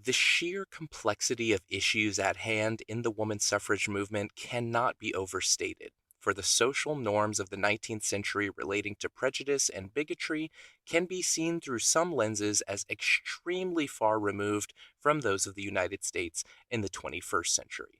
The sheer complexity of issues at hand in the woman suffrage movement cannot be overstated, for the social norms of the 19th century relating to prejudice and bigotry can be seen through some lenses as extremely far removed from those of the United States in the 21st century.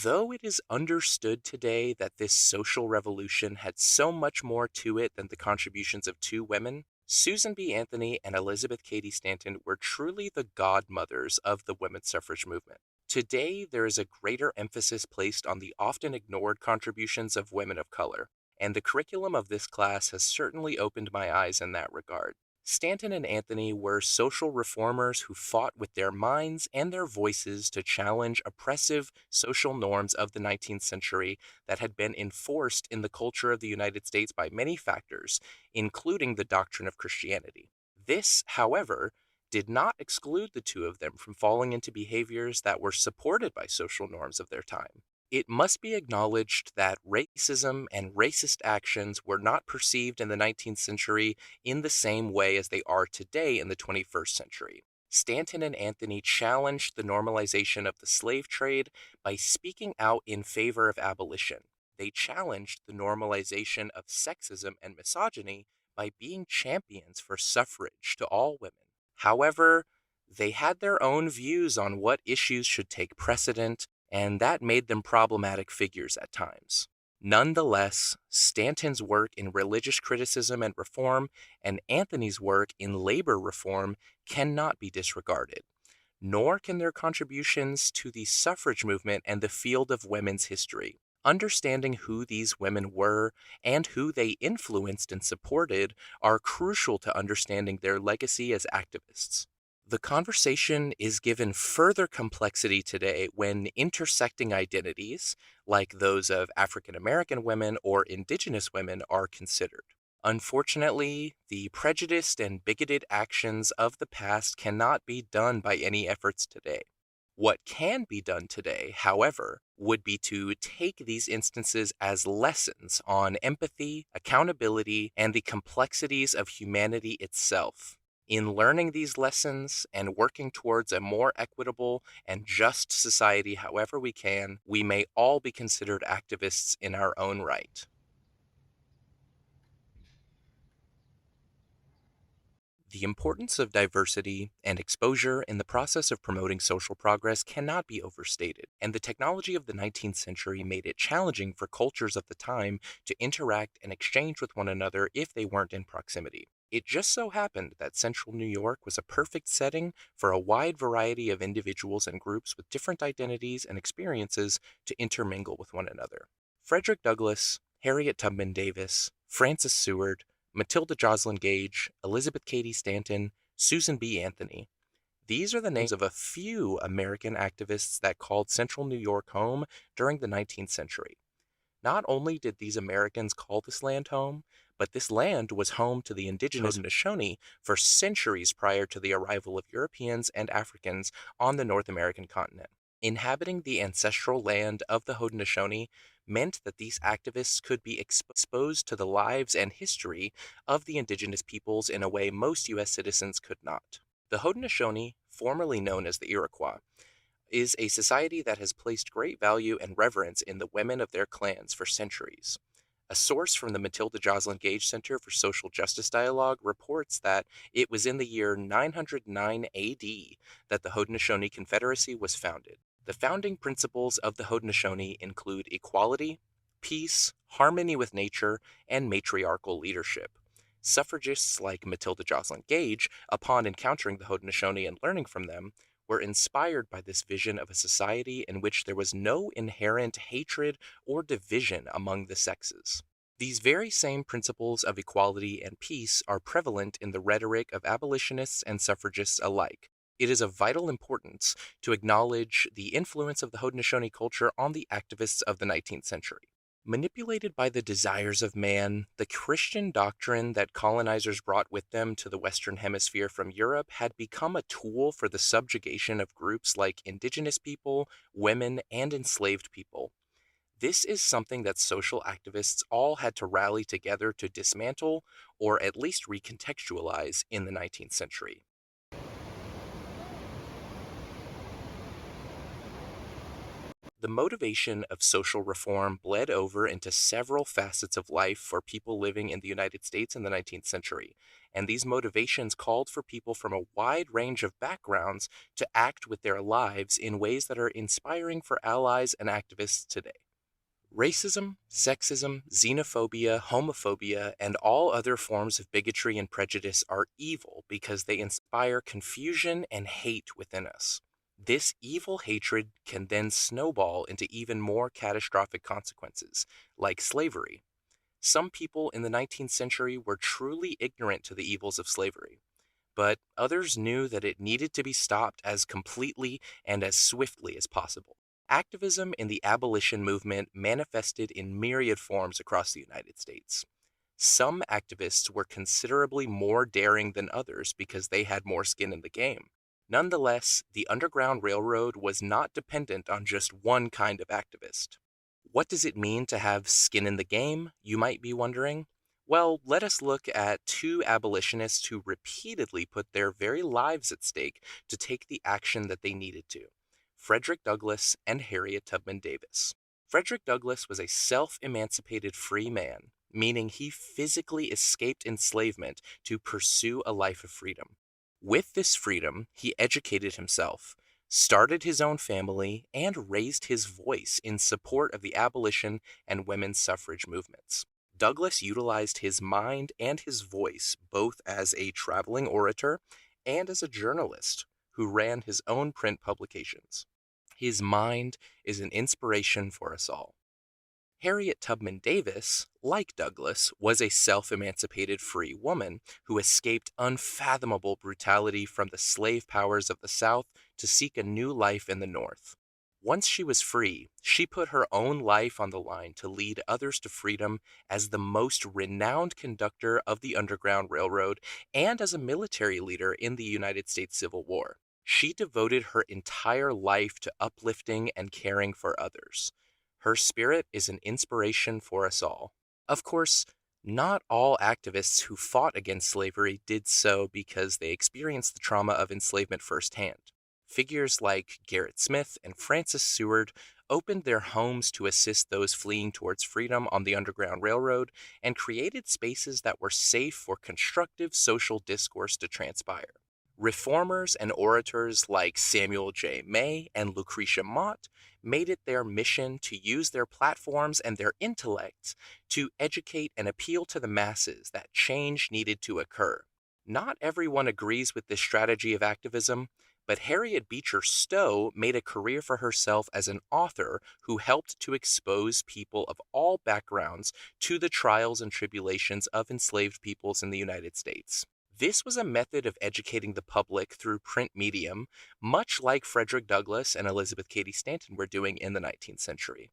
Though it is understood today that this social revolution had so much more to it than the contributions of two women, Susan B. Anthony and Elizabeth Cady Stanton were truly the godmothers of the women's suffrage movement. Today, there is a greater emphasis placed on the often ignored contributions of women of color, and the curriculum of this class has certainly opened my eyes in that regard. Stanton and Anthony were social reformers who fought with their minds and their voices to challenge oppressive social norms of the 19th century that had been enforced in the culture of the United States by many factors, including the doctrine of Christianity. This, however, did not exclude the two of them from falling into behaviors that were supported by social norms of their time. It must be acknowledged that racism and racist actions were not perceived in the 19th century in the same way as they are today in the 21st century. Stanton and Anthony challenged the normalization of the slave trade by speaking out in favor of abolition. They challenged the normalization of sexism and misogyny by being champions for suffrage to all women. However, they had their own views on what issues should take precedent, and that made them problematic figures at times. Nonetheless, Stanton's work in religious criticism and reform and Anthony's work in labor reform cannot be disregarded, nor can their contributions to the suffrage movement and the field of women's history. Understanding who these women were and who they influenced and supported are crucial to understanding their legacy as activists. The conversation is given further complexity today when intersecting identities, like those of African American women or Indigenous women, are considered. Unfortunately, the prejudiced and bigoted actions of the past cannot be done by any efforts today. What can be done today, however, would be to take these instances as lessons on empathy, accountability, and the complexities of humanity itself. In learning these lessons and working towards a more equitable and just society however we can, we may all be considered activists in our own right. The importance of diversity and exposure in the process of promoting social progress cannot be overstated, and the technology of the 19th century made it challenging for cultures of the time to interact and exchange with one another if they weren't in proximity. It just so happened that central New York was a perfect setting for a wide variety of individuals and groups with different identities and experiences to intermingle with one another. Frederick Douglass, Harriet Tubman Davis, Frances Seward, Matilda Joslyn Gage, Elizabeth Cady Stanton, Susan B. Anthony. These are the names of a few American activists that called central New York home during the 19th century. Not only did these Americans call this land home, but this land was home to the indigenous Haudenosaunee for centuries prior to the arrival of Europeans and Africans on the North American continent. Inhabiting the ancestral land of the Haudenosaunee meant that these activists could be exposed to the lives and history of the indigenous peoples in a way most U.S. citizens could not. The Haudenosaunee, formerly known as the Iroquois, is a society that has placed great value and reverence in the women of their clans for centuries. A source from the Matilda Joslyn Gage Center for Social Justice Dialogue reports that it was in the year 909 AD that the Haudenosaunee Confederacy was founded. The founding principles of the Haudenosaunee include equality, peace, harmony with nature, and matriarchal leadership. Suffragists like Matilda Joslyn Gage, upon encountering the Haudenosaunee and learning from them, were inspired by this vision of a society in which there was no inherent hatred or division among the sexes. These very same principles of equality and peace are prevalent in the rhetoric of abolitionists and suffragists alike. It is of vital importance to acknowledge the influence of the Haudenosaunee culture on the activists of the 19th century. Manipulated by the desires of man, the Christian doctrine that colonizers brought with them to the Western Hemisphere from Europe had become a tool for the subjugation of groups like indigenous people, women, and enslaved people. This is something that social activists all had to rally together to dismantle or at least recontextualize in the 19th century. The motivation of social reform bled over into several facets of life for people living in the United States in the 19th century, and these motivations called for people from a wide range of backgrounds to act with their lives in ways that are inspiring for allies and activists today. Racism, sexism, xenophobia, homophobia, and all other forms of bigotry and prejudice are evil because they inspire confusion and hate within us. This evil hatred can then snowball into even more catastrophic consequences, like slavery. Some people in the 19th century were truly ignorant to the evils of slavery, but others knew that it needed to be stopped as completely and as swiftly as possible. Activism in the abolition movement manifested in myriad forms across the United States. Some activists were considerably more daring than others because they had more skin in the game. Nonetheless, the Underground Railroad was not dependent on just one kind of activist. What does it mean to have skin in the game, you might be wondering? Well, let us look at two abolitionists who repeatedly put their very lives at stake to take the action that they needed to: Frederick Douglass and Harriet Tubman Davis. Frederick Douglass was a self emancipated free man, meaning he physically escaped enslavement to pursue a life of freedom. With this freedom, he educated himself, started his own family, and raised his voice in support of the abolition and women's suffrage movements. Douglass utilized his mind and his voice both as a traveling orator and as a journalist who ran his own print publications. His mind is an inspiration for us all. Harriet Tubman Davis, like Douglass, was a self emancipated free woman who escaped unfathomable brutality from the slave powers of the South to seek a new life in the North. Once she was free, she put her own life on the line to lead others to freedom as the most renowned conductor of the Underground Railroad and as a military leader in the United States Civil War. She devoted her entire life to uplifting and caring for others. Her spirit is an inspiration for us all. Of course, not all activists who fought against slavery did so because they experienced the trauma of enslavement firsthand. Figures like Garrett Smith and Francis Seward opened their homes to assist those fleeing towards freedom on the Underground Railroad and created spaces that were safe for constructive social discourse to transpire. Reformers and orators like Samuel J. May and Lucretia Mott made it their mission to use their platforms and their intellects to educate and appeal to the masses that change needed to occur. Not everyone agrees with this strategy of activism, but Harriet Beecher Stowe made a career for herself as an author who helped to expose people of all backgrounds to the trials and tribulations of enslaved peoples in the United States. This was a method of educating the public through print medium, much like Frederick Douglass and Elizabeth Cady Stanton were doing in the 19th century.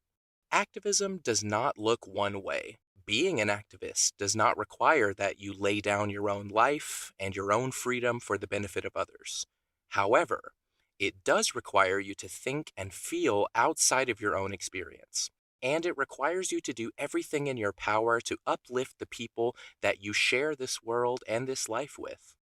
Activism does not look one way. Being an activist does not require that you lay down your own life and your own freedom for the benefit of others. However, it does require you to think and feel outside of your own experience. And it requires you to do everything in your power to uplift the people that you share this world and this life with.